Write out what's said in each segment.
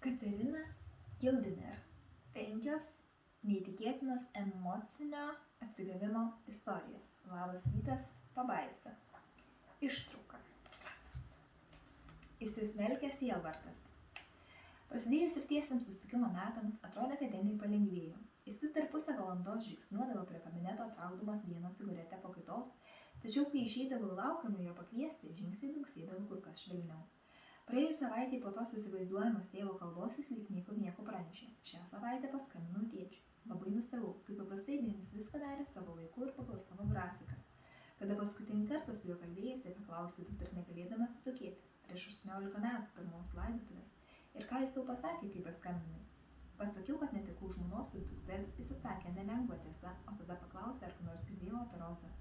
Katerina Gildiner. 5 neįtikėtinos emocinio atsigavimo istorijos. Labas rytas, pabaisa. Ištrauka. Įsismelkęs sielvartas. Prasidėjus rytiesiams susitikimo metams, atrodė, kad Deniui palengvėjo. Jis vis dar pusę valandos žingsniuodavo prie kabineto, traukdamas vieną cigaretę po kitos, tačiau kai išeidavo laukiamą jo pakviesti, žingsniai dunksėdavo kur kas švelniau. Praėjus savaitei po tos įsivaizduojamos tėvo kalbos jis lyg nieko pranešė. Šią savaitę paskambinau tėčiui. Labai nustebau, kaip paprastai Denis viską darė savo laiku ir pagal savo grafiką. Kada paskutinį kartą su juo kalbėjęs, paklausiau vis dar negalėdama atsitokėti. Prieš 18 metų pirmos laidotuvės. Ir ką jis tau pasakė, kai paskambinai? Pasakiau, kad netekau žmonos ir dukters, jis atsakė nelengva tiesa, o tada paklausė, ar nors girdėjau apie Rozą.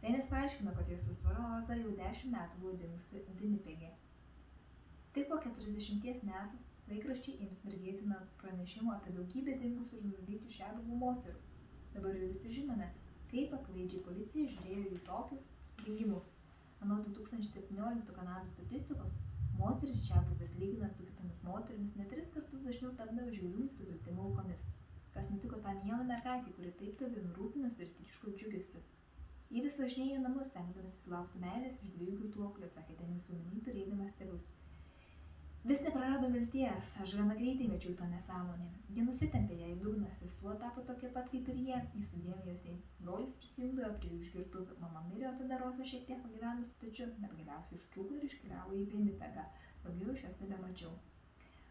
Denis paaiškino, kad jo sesuo Roza jau 10 metų buvo dingusi Vinipege. Tik po 40 metų laikraščiai ims mirgėti nuo pranešimų apie daugybę dingusių ir nužudytų šiaurinių moterų. Dabar jau visi žinome, kaip atlaidžiai policija žiūrėjo į tokius dingimus. Anot 2017 Kanados statistikos, moteris čiabuvės lyginant su kitomis moterimis net 3 kartus dažniau tapdavo žiaurių nusikaltimų aukomis. Kas nutiko tą mielą mergaitę, kuri taip tavim rūpinosi ir tyriško džiugesiu? Ji vis važinėjo į namus, stengdamas įsilaukti meilės iš 2 girtuoklių, sakė Denis sumany turėdamas tėvus. Vis neprarado vilties, aš gana greitai mečiau tą nesąmonę. Jie nusitempė ją į dugną, sesuo tapo tokia pat kaip ir jie. Jis sudėmė jos eisis brolis prisijungdavo prie jų išgirtų. Mama mirė, o tada Roza šiek tiek pagyveno su tačiu, bet galiausiai ištrūko ir iškeliavo į Winnipegą. Daugiau iš jos nebemačiau.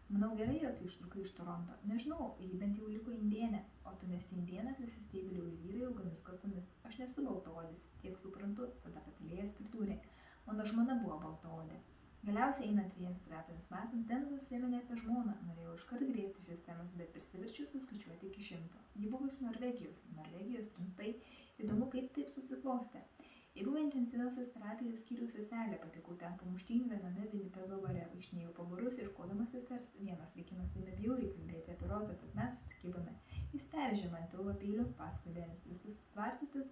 Manau gerai, jog ištrūkai iš Toronto. Nežinau, ji bent jau liko indienė, o tu nesi indiena, prisistėvėliau į vyrai ilgomis kasomis. Aš nesu baltaodis, tiek suprantu, tada patilėjęs pridūrė. Mano žmona buvo baltaodė. Galiausiai einant 3 metams, Denis užsiminė apie žmoną. Norėjau iškart griebti šios temos, bet prisiverčiau suskaičiuoti iki 100. Ji buvo iš Norvegijos rimtai. Įdomu, kaip taip susiklostė. Ji buvo intensyviosios terapijos skyriaus seselė, patekau ten po muštynių viename Winnipego bare, vaikštinėjau po barus, ieškodamas sesers. Vienas vaikinas ėmė bjauriai kalbėti apie Rozą, tad mes susikibome. Jis peržė man pilvą peiliu, paskui Denis. Visas sustvarstytas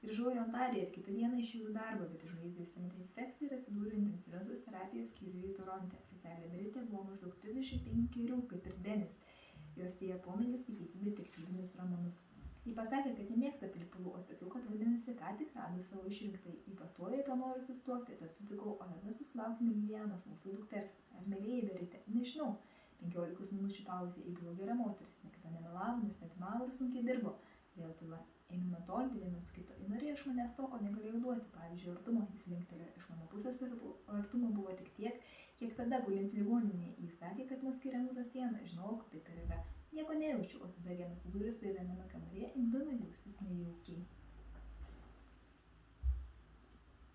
grįžau į Ontariją ir kitą dieną išėjau į darbą, bet žaizdą įsimetė infekciją ir atsidūriau intensyviosios terapijos skyriuje į Toronte. Seselė Beritė buvo maždaug 35, kaip ir Denis. Jos sieja pomėgis skaityti detektyvinius romanus. Ji pasakė, kad nemėgsta pilpulų, o sakiau, kad vadinasi, ką tik rado savo išrinktai. Ji pastojo, jei panoriu sustokti, tad sutikau, o tada susilaukime Lilianos, mūsų dukters. Ar mylėjai Beritė? Nežinau. 15 minučių pauzė, ji buvo gera moteris, niekada nemelavo, nesvetimavo ir sunkiai dirbo. Vėl tyla. Ėmėme tolti vienas kito. Ji norėjo iš manęs to, ko negalėjau duoti. Pavyzdžiui, artumo. Jis linktelėjo. Iš mano pusės artumo buvo tik tiek, kiek tada gulint ligoninėje. Jis sakė, kad mus skiria mūro siena. Žinau, kad taip ir yra. Nieko nejaučiu, o tada vienas duris tai viename kambaryje imdama jaustis nejaukiai.